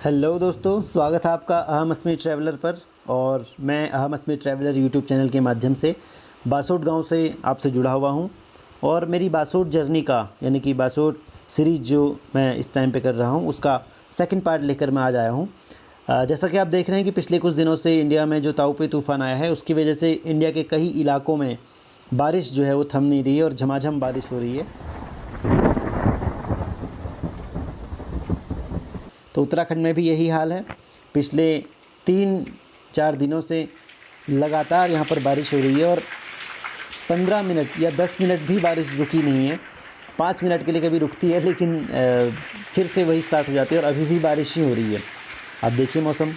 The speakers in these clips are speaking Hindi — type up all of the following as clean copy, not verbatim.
हेलो दोस्तों, स्वागत है आपका अहम अस्मी ट्रैवलर पर। और मैं अहम अस्मी ट्रैवलर यूट्यूब चैनल के माध्यम से बासोट गांव से आपसे जुड़ा हुआ हूं। और मेरी बासोट जर्नी का यानी कि बासोट सीरीज़ जो मैं इस टाइम पे कर रहा हूं उसका सेकंड पार्ट लेकर मैं आज आया हूं। जैसा कि आप देख रहे हैं कि पिछले कुछ दिनों से इंडिया में जो ताउपे तूफ़ान आया है उसकी वजह से इंडिया के कई इलाकों में बारिश जो है वो थम नहीं रही है और झमाझम बारिश हो रही है। तो उत्तराखंड में भी यही हाल है। पिछले 3-4 दिनों से लगातार यहाँ पर बारिश हो रही है और 15 मिनट या 10 मिनट भी बारिश रुकी नहीं है। 5 मिनट के लिए कभी रुकती है लेकिन फिर से वही स्टार्ट हो जाती है और अभी भी बारिश ही हो रही है। आप देखिए मौसम।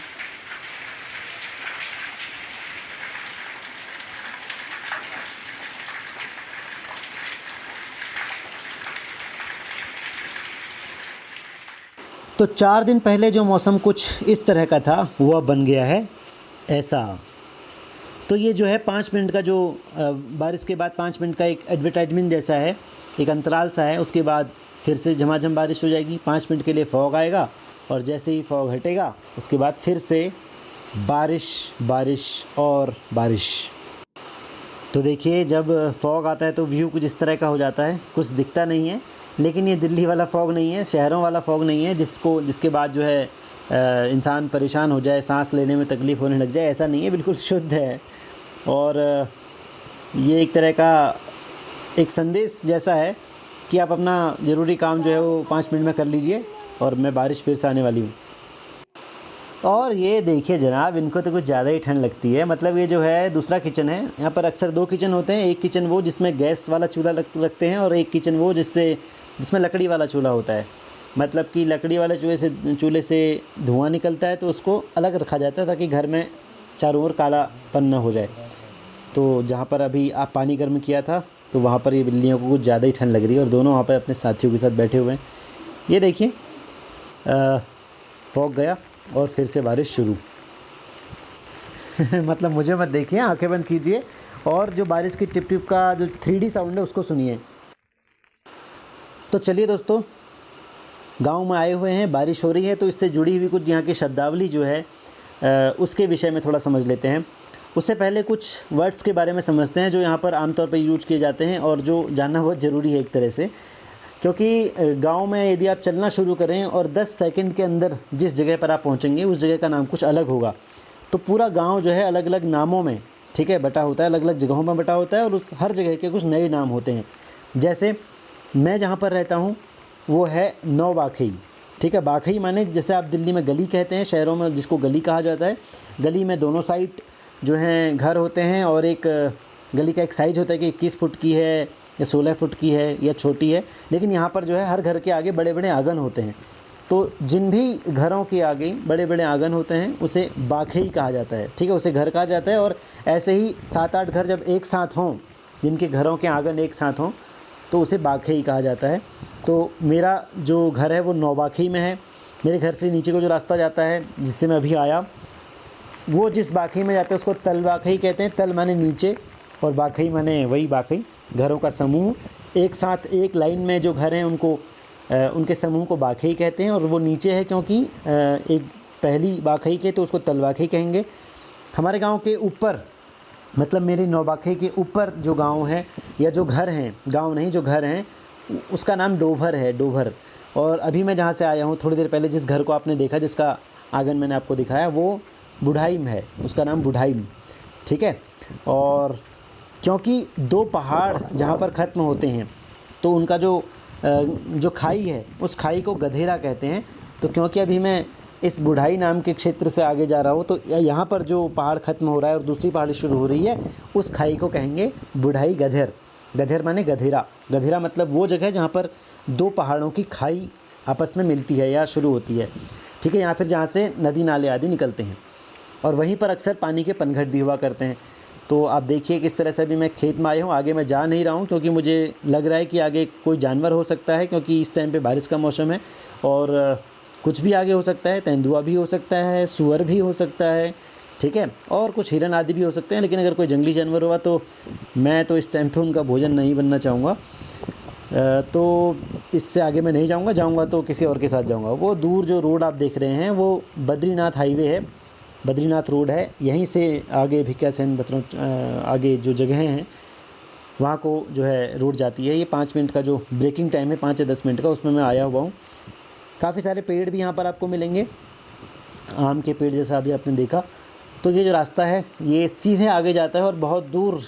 तो 4 दिन पहले जो मौसम कुछ इस तरह का था वो अब बन गया है ऐसा। तो ये जो है 5 मिनट का जो बारिश के बाद 5 मिनट का एक एडवर्टाइजमेंट जैसा है, एक अंतराल सा है। उसके बाद फिर से झमाझम बारिश हो जाएगी। 5 मिनट के लिए फॉग आएगा और जैसे ही फॉग हटेगा उसके बाद फिर से बारिश बारिश और बारिश। तो देखिए, जब फॉग आता है तो व्यू कुछ इस तरह का हो जाता है, कुछ दिखता नहीं है। लेकिन ये दिल्ली वाला फॉग नहीं है, शहरों वाला फॉग नहीं है जिसके बाद जो है इंसान परेशान हो जाए, सांस लेने में तकलीफ़ होने लग जाए। ऐसा नहीं है, बिल्कुल शुद्ध है। और ये एक तरह का एक संदेश जैसा है कि आप अपना ज़रूरी काम जो है वो 5 मिनट में कर लीजिए और मैं बारिश फिर से आने वाली हूँ। और ये देखिए जनाब, इनको तो कुछ ज़्यादा ही ठंड लगती है। मतलब ये जो है दूसरा किचन है। यहाँ पर अक्सर 2 किचन होते हैं। एक किचन वो जिसमें गैस वाला चूल्हा रखते हैं और एक किचन वो जिसमें लकड़ी वाला चूल्हा होता है। मतलब कि लकड़ी वाले चूल्हे से धुआं निकलता है तो उसको अलग रखा जाता है ताकि घर में चारों ओर कालापन न हो जाए। तो जहाँ पर अभी आप पानी गर्म किया था तो वहाँ पर ये बिल्लियों को कुछ ज़्यादा ही ठंड लग रही है और दोनों वहाँ पर अपने साथियों के साथ बैठे हुए हैं। ये देखिए, फॉग गया और फिर से बारिश शुरू। मतलब मुझे मत देखिए, आंखें बंद कीजिए और जो बारिश की टिप टिप का जो 3D साउंड है उसको सुनिए। तो चलिए दोस्तों, गांव में आए हुए हैं, बारिश हो रही है तो इससे जुड़ी हुई कुछ यहाँ की शब्दावली जो है उसके विषय में थोड़ा समझ लेते हैं। उससे पहले कुछ वर्ड्स के बारे में समझते हैं जो यहाँ पर आमतौर पर यूज किए जाते हैं और जो जानना बहुत ज़रूरी है एक तरह से। क्योंकि गांव में यदि आप चलना शुरू करें और 10 सेकंड के अंदर जिस जगह पर आप पहुंचेंगे उस जगह का नाम कुछ अलग होगा। तो पूरा गांव जो है अलग अलग नामों में, ठीक है, बटा होता है, अलग अलग जगहों में बटा होता है और उस हर जगह के कुछ नए नाम होते हैं। जैसे मैं जहाँ पर रहता हूँ वो है नौबाखई, ठीक है। बाखई माने जैसे आप दिल्ली में गली कहते हैं, शहरों में जिसको गली कहा जाता है। गली में दोनों साइड जो हैं घर होते हैं और एक गली का एक साइज़ होता है कि 21 फुट की है या 16 फुट की है या छोटी है। लेकिन यहाँ पर जो है हर घर के आगे बड़े बड़े आंगन होते हैं। तो जिन भी घरों के आगे बड़े बड़े आंगन होते हैं उसे बाखई कहा जाता है, ठीक है, उसे घर कहा जाता है। और ऐसे ही 7-8 घर जब एक साथ हों, जिनके घरों के आंगन एक साथ हों, तो उसे बाखई कहा जाता है। तो मेरा जो घर है वो नौबाखई में है। मेरे घर से नीचे को जो रास्ता जाता है जिससे मैं अभी आया, वो जिस बाखई में जाता है उसको तल बाखई कहते हैं। तल माने नीचे और बाखई माने वही बाखई, घरों का समूह। एक साथ एक लाइन में जो घर हैं उनको उनके समूह को बाखई कहते हैं। और वो नीचे है क्योंकि एक पहली बाखई के, तो उसको तल बाखई कहेंगे। हमारे गांव के ऊपर, मतलब मेरी नौबाखई के ऊपर जो गांव है या जो घर हैं, गांव नहीं जो घर हैं, उसका नाम डोभर है, डोभर। और अभी मैं जहाँ से आया हूँ थोड़ी देर पहले जिस घर को आपने देखा, जिसका आंगन मैंने आपको दिखाया, वो बुढ़ाइम है, उसका नाम बुढ़ाइम, ठीक है। और क्योंकि 2 पहाड़ जहाँ पर ख़त्म होते हैं तो उनका जो खाई है उस खाई को गधेरा कहते हैं। तो क्योंकि अभी मैं इस बुढ़ाई नाम के क्षेत्र से आगे जा रहा हूँ तो यहाँ पर जो पहाड़ ख़त्म हो रहा है और दूसरी पहाड़ी शुरू हो रही है उस खाई को कहेंगे बुढ़ाई गधेर। गधेर माने गधेरा। गधेरा मतलब वो जगह जहाँ पर 2 पहाड़ों की खाई आपस में मिलती है या शुरू होती है, ठीक है, या फिर जहाँ से नदी नाले आदि निकलते हैं। और वहीं पर अक्सर पानी के पनघट भी हुआ करते हैं। तो आप देखिए किस तरह से अभी मैं खेत में आया हूँ। आगे मैं जा नहीं रहा हूँ क्योंकि मुझे लग रहा है कि आगे कोई जानवर हो सकता है, क्योंकि इस टाइम पे बारिश का मौसम है और कुछ भी आगे हो सकता है। तेंदुआ भी हो सकता है, सूअर भी हो सकता है, ठीक है, और कुछ हिरन आदि भी हो सकते हैं। लेकिन अगर कोई जंगली जानवर हुआ तो मैं तो इस टाइम पे उनका भोजन नहीं बनना चाहूँगा। तो इससे आगे मैं नहीं जाऊंगा, जाऊंगा तो किसी और के साथ जाऊंगा। वो दूर जो रोड आप देख रहे हैं वो बद्रीनाथ हाईवे है, बद्रीनाथ रोड है। यहीं से आगे भिकियासैन आगे जो जगहें हैं वहाँ को जो है रोड जाती है। ये 5 मिनट का जो ब्रेकिंग टाइम है 5 या 10 मिनट का, उसमें मैं आया हुआ हूँ। काफ़ी सारे पेड़ भी यहाँ पर आपको मिलेंगे, आम के पेड़ जैसा अभी आपने देखा। तो ये जो रास्ता है ये सीधे आगे जाता है और बहुत दूर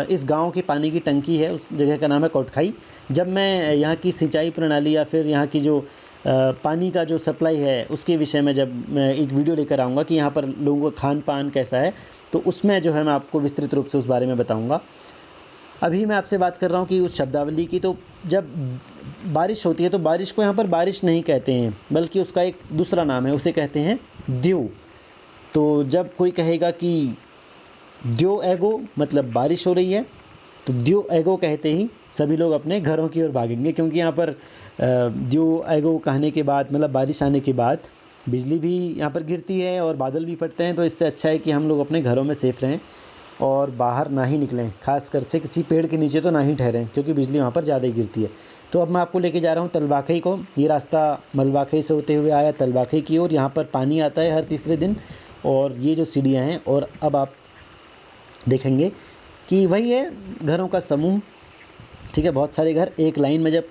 इस गांव की पानी की टंकी है, उस जगह का नाम है कोटखाई। जब मैं यहाँ की सिंचाई प्रणाली या फिर यहाँ की जो पानी का जो सप्लाई है उसके विषय में जब मैं एक वीडियो लेकर आऊँगा कि यहाँ पर लोगों का खान पान कैसा है, तो उसमें जो है मैं आपको विस्तृत रूप से उस बारे में बताऊँगा। अभी मैं आपसे बात कर रहा हूँ कि उस शब्दावली की। तो जब बारिश होती है तो बारिश को यहाँ पर बारिश नहीं कहते हैं, बल्कि उसका एक दूसरा नाम है, उसे कहते हैं द्यो। तो जब कोई कहेगा कि द्यो एगो मतलब बारिश हो रही है, तो द्यो एगो कहते ही सभी लोग अपने घरों की ओर भागेंगे, क्योंकि यहाँ पर द्यो एगो कहने के बाद मतलब बारिश आने के बाद बिजली भी यहाँ पर गिरती है और बादल भी फटते हैं। तो इससे अच्छा है कि हम लोग अपने घरों में सेफ रहें और बाहर ना ही निकलें, खासकर से किसी पेड़ के नीचे तो ना ही ठहरें, क्योंकि बिजली वहाँ पर ज़्यादा ही गिरती है। तो अब मैं आपको लेके जा रहा हूँ तलवाखई को। ये रास्ता मलवाखई से होते हुए आया तलवाखई की ओर। यहाँ पर पानी आता है हर तीसरे दिन, और ये जो सीढ़ियाँ हैं, और अब आप देखेंगे कि वही है घरों का समूह, ठीक है। बहुत सारे घर एक लाइन में जब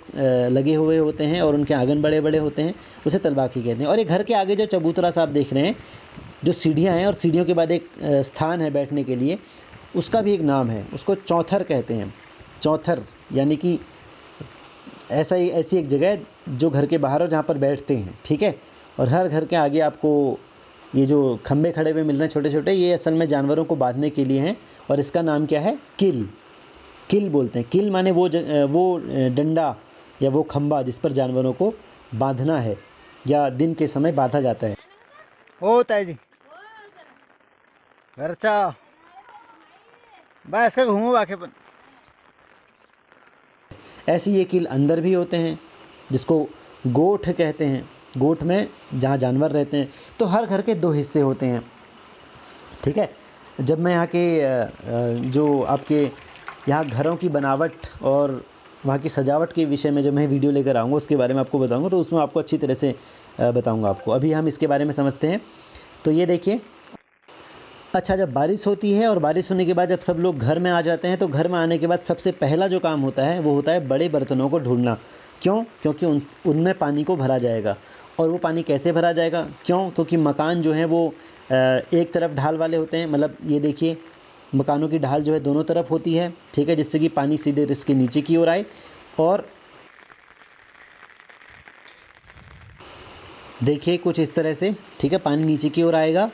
लगे हुए होते हैं और उनके आंगन बड़े बड़े होते हैं, उसे तलवाखई कहते हैं। और एक घर के आगे जो चबूतरा सा आप देख रहे हैं, जो सीढ़ियाँ हैं और सीढ़ियों के बाद एक स्थान है बैठने के लिए, उसका भी एक नाम है, उसको चौथर कहते हैं। चौथर यानी कि ऐसी एक जगह जो घर के बाहर हो जहाँ पर बैठते हैं, ठीक है। और हर घर के आगे आपको ये जो खंबे खड़े हुए मिल रहे हैं छोटे छोटे, ये असल में जानवरों को बांधने के लिए हैं, और इसका नाम क्या है, किल। किल बोलते हैं। किल माने वो डंडा या वो खंबा जिस पर जानवरों को बांधना है या दिन के समय बांधा जाता है। ओ ताई जी घरचा बस का घूमो बाके पर। ऐसे ये किल अंदर भी होते हैं जिसको गोठ कहते हैं। गोठ में जहाँ जानवर रहते हैं। तो हर घर के 2 हिस्से होते हैं, ठीक है। जब मैं यहाँ के जो आपके यहाँ घरों की बनावट और वहाँ की सजावट के विषय में जब मैं वीडियो लेकर आऊँगा उसके बारे में आपको बताऊँगा, तो उसमें आपको अच्छी तरह से बताऊँगा आपको। अभी हम इसके बारे में समझते हैं। तो ये देखिए, अच्छा, जब बारिश होती है और बारिश होने के बाद जब सब लोग घर में आ जाते हैं, तो घर में आने के बाद सबसे पहला जो काम होता है वो होता है बड़े बर्तनों को ढूंढना। क्यों? क्योंकि उनमें पानी को भरा जाएगा। और वो पानी कैसे भरा जाएगा? क्यों? क्योंकि मकान जो हैं वो एक तरफ ढाल वाले होते हैं, मतलब ये देखिए मकानों की ढाल जो है दोनों तरफ होती है, ठीक है, जिससे कि पानी सीधे इसके नीचे की ओर आए। और देखिए कुछ इस तरह से, ठीक है, पानी नीचे की ओर आएगा,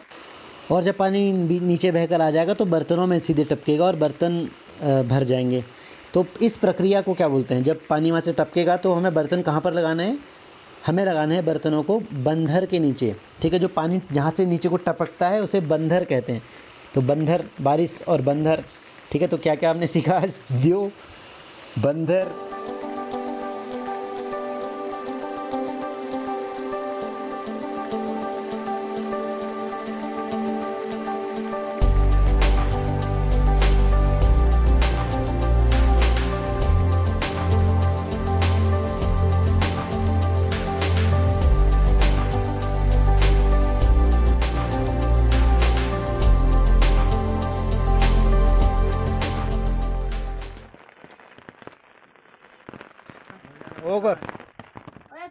और जब पानी नीचे बहकर आ जाएगा तो बर्तनों में सीधे टपकेगा और बर्तन भर जाएंगे। तो इस प्रक्रिया को क्या बोलते हैं? जब पानी वहाँ से टपकेगा तो हमें बर्तन कहाँ पर लगाना है? हमें लगाना है बर्तनों को बंधर के नीचे, ठीक है। जो पानी जहाँ से नीचे को टपकता है उसे बंधर कहते हैं। तो बंधर, बारिश और बंधर, ठीक है। तो क्या क्या आपने सीखा आज? द्यो, बंधर, ओकर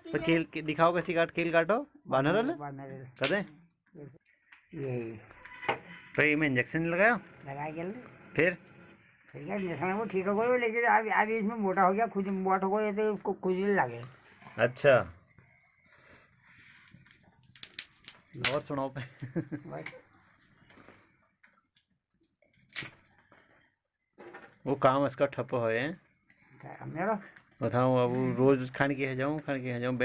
तो कील दिखाओ, कैसी कील काटो बानर वाले कदे ये भाई में इंजेक्शन लगाया लगाए गए फिर ठीक है। इंजेक्शन वो ठीक हो गया, लेकिन अभी इसमें मोटा हो गया, खुद मोटा हो गया तो इसको खुजली लगे। अच्छा, और सुनाओ पे वो काम इसका ठप्प होए मेरा बताऊँ अब रोज खाने के जाऊँ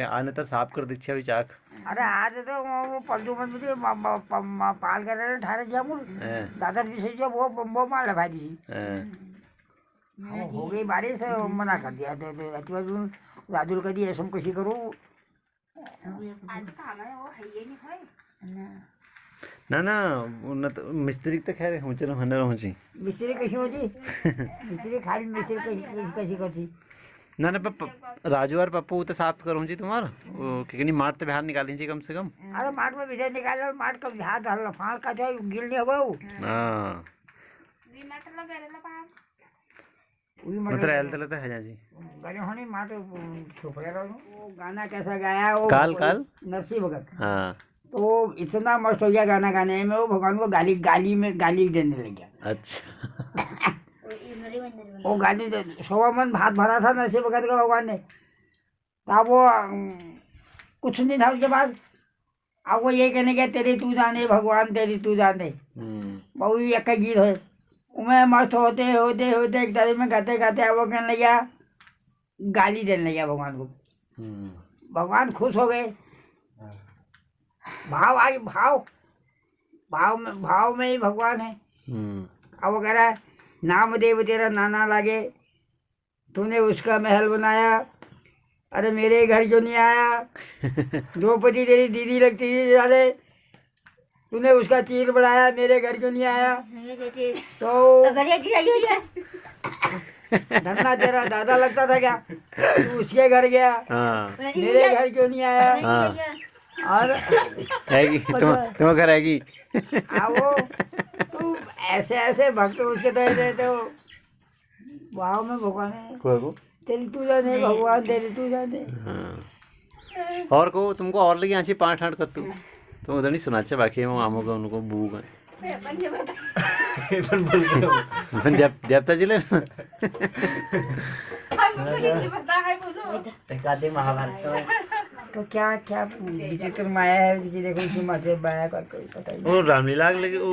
आने तर साफ कर दीछे अभी चाक। अरे आज तो वो पलटू मत मुझे पाल कर रहे ठारे जामुल दादा विषय जो वो मार लगा दी। हो गई बारिश, मना कर दिया तो राजुल का दी ऐसा कशी करो ना ना न तो मिस्त्री तो खैर हो चलो हंडर हो जी मिस्त्री कशी होती मिस्त्री खाली मिस्त्री कशी करती ना ना राजू और पप्पू तो साफ करूँ जी तुम्हारा कितनी माट तो बाहर निकाली जी कम से कम। अरे माट में विधे निकाल माट का हाथ डालना फाड़ का जाए गिल नहीं होगा वो। हाँ मतलब ऐल तो है जी गले होने माट छुप रहा वो गाना कैसा गाया वो काल काल नरसिंह भगत। हाँ तो इतना मस्त हो गया गाना गाने में वो भगवान को गाली देने लग गया। अच्छा वो गाली 100 मन भात भरा था नरसिंह भगत का भगवान ने। तब वो कुछ नहीं था उसके बाद अब वो ये कहने गया तेरी तू जाने भगवान तेरी तू जाने। बहु एक का गीत है उमें मस्त होते होते होते एक तारीख में गाते गाते अब वो कहने लगा गाली देने लगा भगवान को। भगवान खुश हो गए। भाव आई भाव में ही भगवान है। अब वो कह रहा है नाम देव तेरा नाना लागे तूने उसका महल बनाया अरे मेरे घर क्यों नहीं आया। द्रौपदी तेरी दीदी लगती थी ज़्यादा तूने उसका चीर बढ़ाया मेरे घर क्यों नहीं आया। तो धन्ना तेरा दादा लगता था क्या तू उसके घर गया मेरे घर क्यों नहीं आया। और तुम घर आएगी वो तो ऐसे भक्त उसके तो वाह में भगवान है तेरी तू जाने भगवान तेरी तू जाने। और को तुमको और लगी आँची 5-8 कर तुम उधर नहीं सुनाचे बाकी है आमों का उनको बू का देवता जी ले महाभारत तो क्या क्या विचित्र माया है उसकी देखो उसकी माथे बाया का कोई पता नहीं। वो रामलीला लगी वो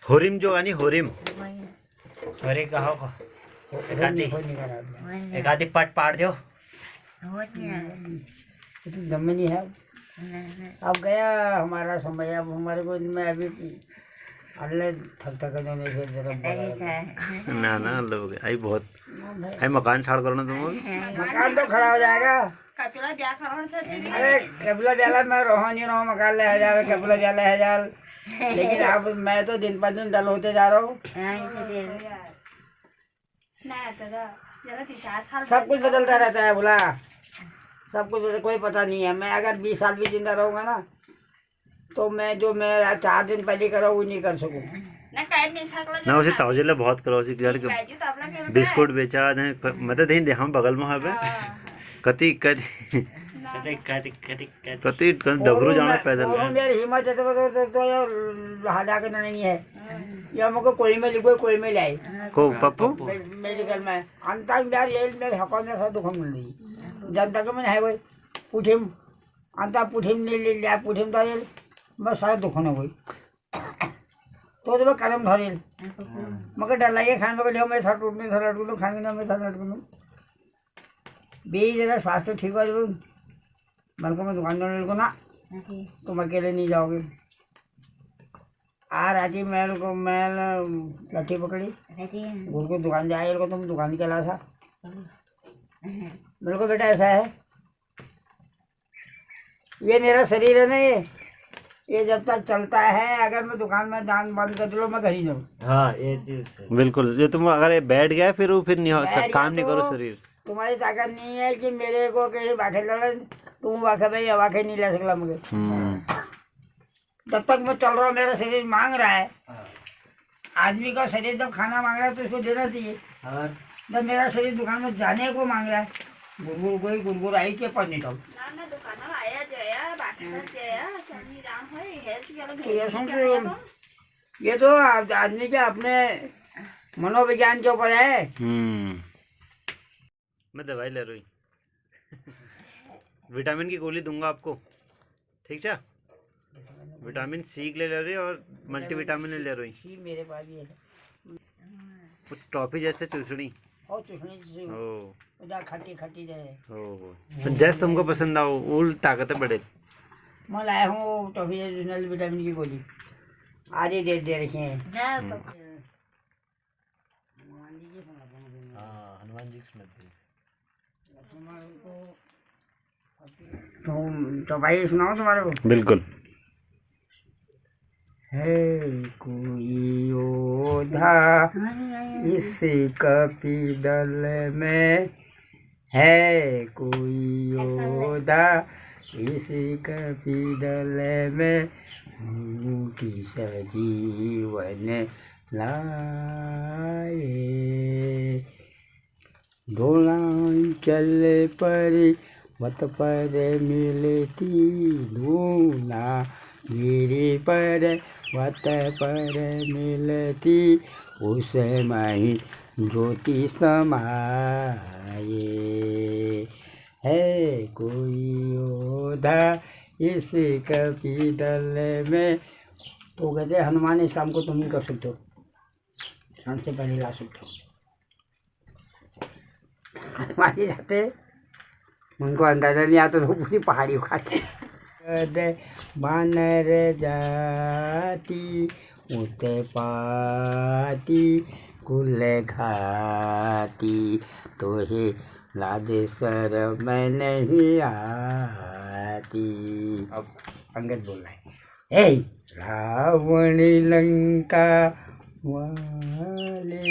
होरिम जो यानी होरिम अरे कहो को एक आधी पट पाड़ दो तो दम में नहीं है। अब गया हमारा समय अब हमारे को मैं अभी अल्लाह थक जाने से जरा ना अल्लाह हो गया आई बहुत आई मकान छाड़ करो ना तुम मकान तो खड़ा हो जाएगा। अरे कपिला ब्याला में रहो नहीं रहो मकान ले आ जाए कपिला ब्याला है जाल लेकिन अब मैं तो दिन पर दिन डल होते जा रहा हूँ। सब कुछ बदलता रहता है बोला सब कुछ कोई पता नहीं है। मैं अगर 20 साल भी जिंदा रहूँगा ना तो मैं जो मैं 4 दिन पहले करो वो नहीं कर सकूँ ना उसे तवजले बहुत करो उसे घर के बिस्कुट बेचा मदद ही दे हम बगल में है कति कति कति डबरू जाना पैदल मेरी हिम्मत है तो हला के नहीं है ये हमको कोई में लिखो कोई में लाए को पप्पू मेडिकल में अंतर यार ये मेरे हकों में सब दुख मिल रही जनता के में है वो पुठिम अंता पुठिम नहीं ले लिया पुठिम तो ये बस सारा दुख न हुई तो जब कदम धरे मगर डलाइए खान पकड़ मैं थर्ड टूटने थर्ड टूटू खाने ना मैं थर्ड टूटू बीज जरा स्वास्थ्य ठीक हो जाए बल्कि मैं दुकान जाने को ना तुम अकेले नहीं जाओगे। आ राती मैल को मैल लट्ठी पकड़ी गुड़ को दुकान जाए को तुम दुकान के ला था मेरे को बेटा ऐसा है ये मेरा शरीर है ना ये जब तक चलता है अगर मैं दुकान में दान बंद कर दूँ मैं घर ही जाऊँ। हाँ ये चीज बिल्कुल जो तुम अगर बैठ गया फिर वो फिर नहीं हो काम नहीं करो शरीर तुम्हारी ताकत नहीं है कि मेरे को कहीं वाखे लड़ तुम वाखे भाई वाखे नहीं ले सकला मुझे। जब तक मैं चल रहा हूँ मेरा शरीर मांग रहा है आदमी का शरीर जब खाना मांग रहा है तो उसको देना चाहिए। जब मेरा शरीर दुकान में जाने को मांग रहा है गुरगुर कोई गुरगुर आई के पर नहीं ये तो आदमी के अपने मनोविज्ञान के ऊपर है। मैं दवाई ले रही विटामिन की गोली दूंगा आपको ठीक है विटामिन सी ले रही और मल्टीविटामिन ले रही मेरे पास भी है टॉफी जैसे चूसनी खट्टी खट्टी तो जैसे तुमको पसंद आओ उल ताकत बढ़े मैं लाया हूँ टॉफी विटामिन की गोली आधे दे रखे हैं। हनुमान जी तो भाई सुनाओ तुम्हारे को बिल्कुल है कोई योद्धा इस कपिदल में है कोई योद्धा इस कपिदल में की सजीवन लाए। डोलांचल पर मत पर मिलती धूना गिरी पर वत पर मिलती उस मही ज्योति समाये। है कोई योद्धा इस कपिदल में। तो कहते हनुमान इस काम को तुम ही कर सकते हो, शाम से पहले ला सकते हो। हनुमान जी जाते, उनको अंदाजा नहीं आता तो पूरी पहाड़ी उखाड़ते। बानर जाती उत्पाती कुल घाती तो हे लाज शरम नहीं आती। अब अंगद बोल रहा है, हे रावण लंका वाले।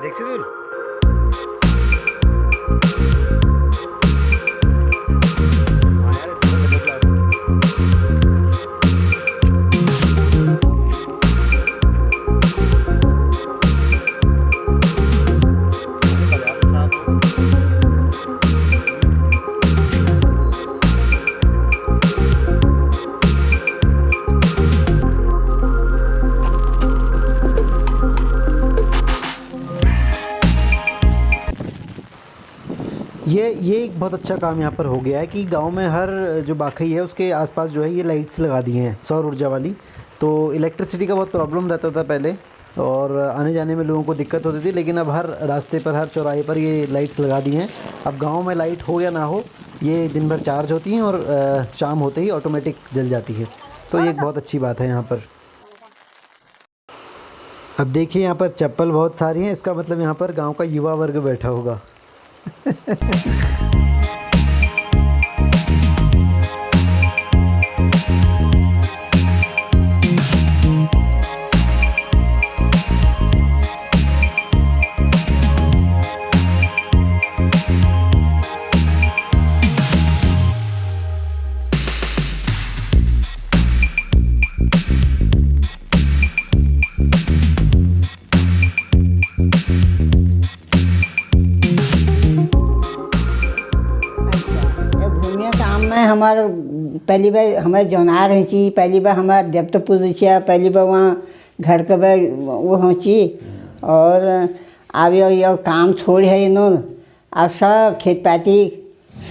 देखছি তুই ये एक बहुत अच्छा काम यहाँ पर हो गया है कि गांव में हर जो बाखई है उसके आसपास जो है ये लाइट्स लगा दी हैं सौर ऊर्जा वाली। तो इलेक्ट्रिसिटी का बहुत प्रॉब्लम रहता था पहले और आने जाने में लोगों को दिक्कत होती थी, लेकिन अब हर रास्ते पर हर चौराहे पर ये लाइट्स लगा दी हैं। अब गांव में लाइट हो या ना हो ये दिन भर चार्ज होती हैं और शाम होते ही ऑटोमेटिक जल जाती है। तो ये एक बहुत अच्छी बात है यहाँ पर। अब देखिए यहाँ पर चप्पल बहुत सारी हैं, इसका मतलब यहाँ पर गाँव का युवा वर्ग बैठा होगा। हमारे पहली बार हमारे जौनार रही थी, पहली बार हमारे देवता पूजिया, पहली बार वहाँ घर के बार वो होची। और अब यो काम छोड़ है इन्होंने, अब सब खेत पाती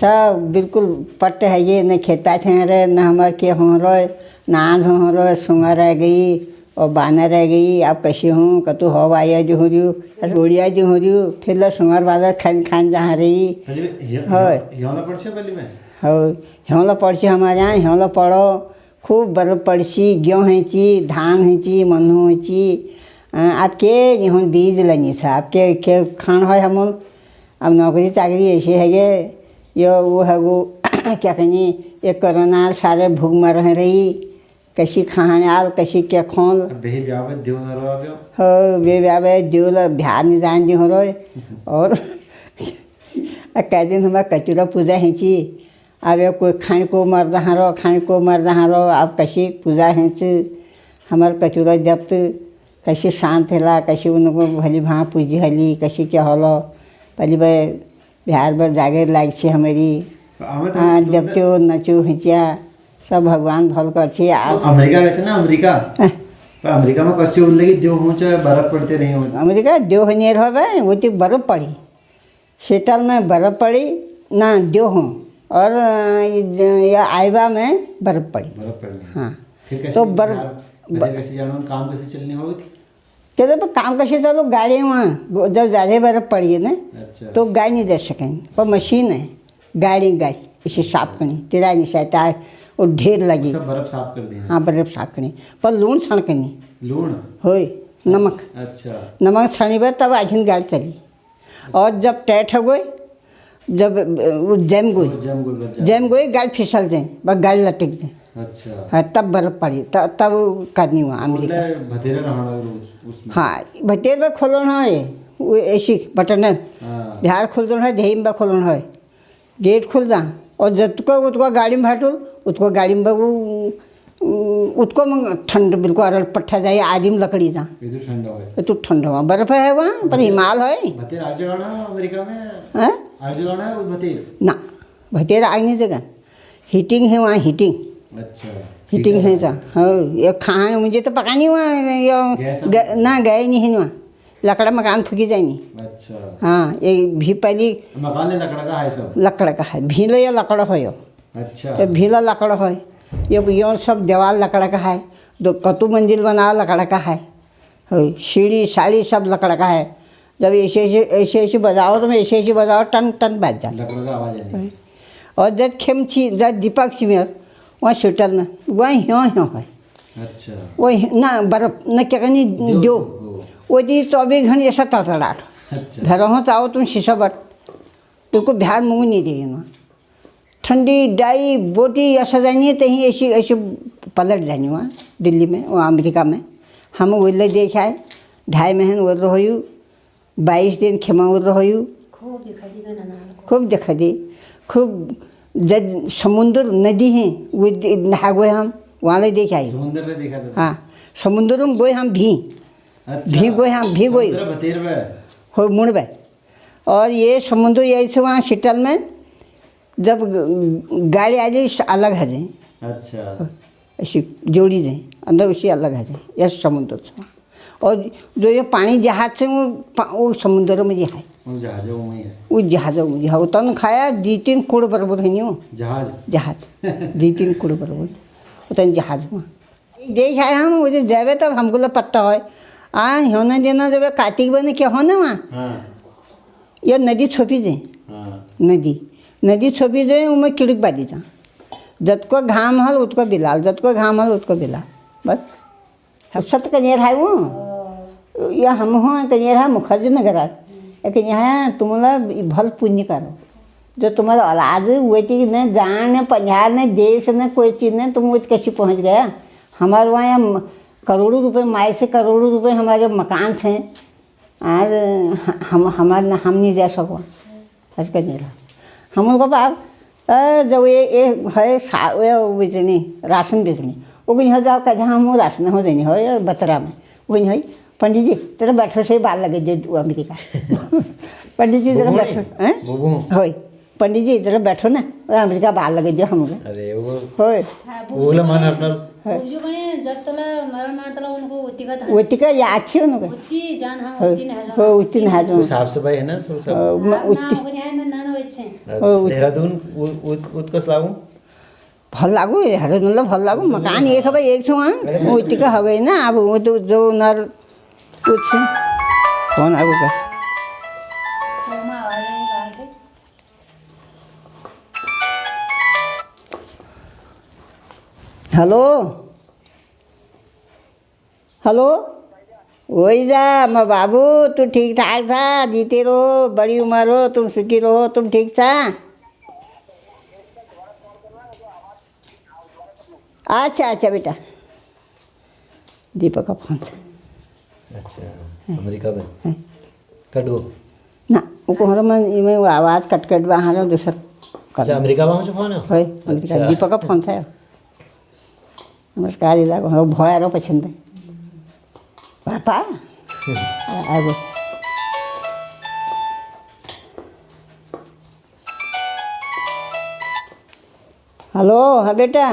सब बिल्कुल पट्ट है ये, न खेत पाती हैं रहे न हमारे के हो रहे, नाज हो रहे, सुंगा रह गई और बाना रह गई। अब कैसे हूँ कतु हो आया जो हो रू गोड़िया जो हो रू फिर लो सुंगार बाजार खान खान जहाँ रही हो हेला पड़सी हमारे यहाँ हेला पड़ो खूब बर्फ पड़सी गेहूँ हेंची धान हेंची मनु हेंची। अब के यहाँ बीज लनी सा आपके के खान है हम अब नौकरी चाकरी ऐसे है ये यो वो है वो क्या कहेंगे ये कोरोना सारे भूख मर रही कैसी खाने आल कैसी क्या खोल हो बे ब्यावे दिवल बिहार नहीं जान दी हो रहे। और कई दिन हमारा कचूरा पूजा हेंची, अब कोई खाने को मर रहा रो खाने को मर रहा रो। अब कैसी पूजा हेंच हमारे कचूरा जब कैसे शांत हैला कैसे उनको भली भाँ पूजी हली कैसे क्या हलो पहली बार बिहार भर जागे लाग छे हमारी। हाँ जब तो नचो हिंचिया सब भगवान भल कर छे। अमेरिका कैसे ना अमेरिका में कष्ट लगी जो हो चाहे बर्फ पड़ते नहीं हो। अमेरिका जो नहीं रहो भाई वो तो बर्फ पड़ी सेटल में बर्फ पड़ी ना जो हो और या आइबा में बर्फ पड़ी। हाँ तो बर्फ कैसे जानो काम कैसे चलनी होगी चलो तो काम कैसे चलो गाड़ी वहाँ जब ज़्यादा बर्फ पड़ी है ना तो गाड़ी नहीं दे सकेंगे पर मशीन है गाड़ी इसे साफ करनी तेरा नहीं सहता है वो ढेर लगी बर्फ साफ कर दी। हाँ बर्फ साफ करनी पर लूण छणकनी लूण होई नमक अच्छा नमक छानी तब आखिर गाड़ी चली। और जब टैट हो गई जब वो जम गई गाड़ी फिसल जाए बस गाड़ी लटक जाए अच्छा हाँ तब बर्फ़ पड़ी तब करनी हुआ अमेरिका। भतेरा रहना उसमें। हाँ भतेर में खोलन है वो ऐसी बटन झार खोल है धेम बा खोलन है गेट खुल जा और जतको उतको गाड़ी में भाटो उतको गाड़ी में वो उसको ठंड बिल्कुल अरल पट्टा जाए आदिम लकड़ी जा ये तो ठंडा है। तो ठंडा वहाँ बर्फ है वहाँ पर हिमाल है। भतेर आग जगाना अमेरिका में हैं आग जगाना है वो भतेर। ना भतेर आग नहीं जगह हीटिंग है वहाँ हीटिंग। अच्छा हीटिंग है जा हाँ ये खाना मुझे तो पका नहीं हुआ ना गए नहीं है वहाँ लकड़ा मकान फूकी जाए नहीं। अच्छा हाँ ये भी पहली मकान लकड़ा का है सब। लकड़ा का है भीला या लकड़ा हो यो। अच्छा तो भीला लकड़ा है यो सब दीवार लकड़ा का है दो कतु मंजिल बना लकड़ा का है सीढ़ी साड़ी सब लकड़ा का है। जब ऐसे बजाओ तो मैं ऐसे बजाओ टन टन बज जा लकड़ा का आवाज़ है। और जब खेमची जब दीपक सिमर वहाँ स्वेटर में वही ह्यों ह्यों है। अच्छा वही ना बर्फ न क्या कहनी जो वो दी 24 घंटे ऐसा तड़तड़ाट अच्छा भरों चाहो तुम शीशा बट तुमको बिहार मुँह नहीं देगी ना ठंडी डाई बोटी ऐसा जानी तो ही ऐसी ऐसे पलट जानी वहाँ दिल्ली में वहाँ अमेरिका में हम वो देख आए 2.5 महीने वो रहो 22 दिन खेमा वो रहो खूब देखा दी खूब जब समुद्र नदी है वो नहा गए हम वहाँ ले देख आए। समुद्र में देखा था। हाँ समुद्र में गए हम भी अच्छा भी गए हम भी गए भतेर में हो मुड़ गए। और ये समुद्र यही से वहाँ सिटल में जब गाड़ी आ जाए अलग है जाए। अच्छा ऐसी जोड़ी जाए अंदर उसी अलग है जाए यह समुद्र से। और जो ये पानी जहाज से वो समुद्र में है वो जहाज़ों में ही है। वो जहाज़ों में है उतना खाया 2-3 करोड़ बराबर है नहीं वो जहाज जहाज 2-3 करोड़ बराबर उतना जहाज में देख आए हम वो जावे तब हमको लोग पत्ता है होना देना जब कार्तिक बने क्या होना वहाँ हाँ ये नदी छोपी जाए हाँ नदी छोपी जाए उनमें किड़क बादी जा जतको घाम हल उतको बिलाल जतको घाम हल उतको बिलाल बस सत कनियर है वो या हम हो कनियर है मुखर्जी नगर लेकिन यहाँ तुम्हारा भल पुण्य करो जो तुम्हारा औलाद वो न जान न पंजाब न देश न कोई चीज़ न तुम वो कैसे पहुँच गया। हमारे वहाँ करोड़ों रुपए माए से करोड़ों रुपए हमारे मकान थे आज हम नहीं जा सको सच कर नहीं रहा हम उनको बाप जब ये है बेचनी राशन बेचनी वो कहीं हो जाओ कहीं हम राशन हो जानी हो या बतरा में वो कहीं हो पंडित जी तेरा बैठो से बाल लगे जे अमेरिका पंडित जी जरा बैठो हैं हो पंडित जी जरा बैठो ना अमेरिका बाल लगे जे हम अरे वो होय वो मान अपना जो कने जब तला मरण मार तला उनको उतिका याद छे उनको उती जान हम उती न हो उती न हाजो साफ सफाई है ना सब उती ना ओने है ना ना होइछे देहरादून उतको लागू भल लागू हरे मतलब भल लागू मकान एक है एक छो वहाँ उतिका हो गई ना अब वो तो जो नर कुछ कौन आगू का मां आवाज नहीं काटे हेलो हेलो वही जा मैं बाबू तू ठीक ठाक था जीते रहो बड़ी उम्र हो तुम सुखी रहो तुम ठीक था। अच्छा अच्छा बेटा दीपक का फोन था। अच्छा अमेरिका में कटो ना वो कोहरा में वो आवाज़ कट कट बाहर दूसरा अच्छा अमेरिका में मुझे फोन है अच्छा दीपक का फोन था नमस्कार इला को भय आरो पसंद है पापा आगो हेलो हाँ बेटा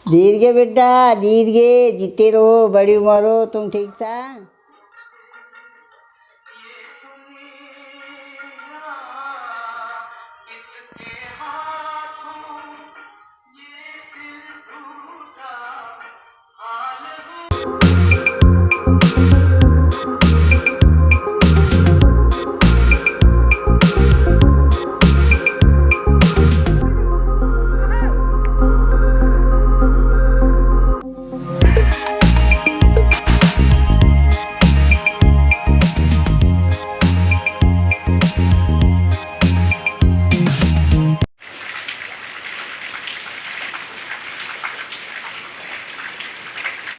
दीर्घे बेटा दीर्घे जीते रहो बड़ी उम्र हो तुम ठीक था।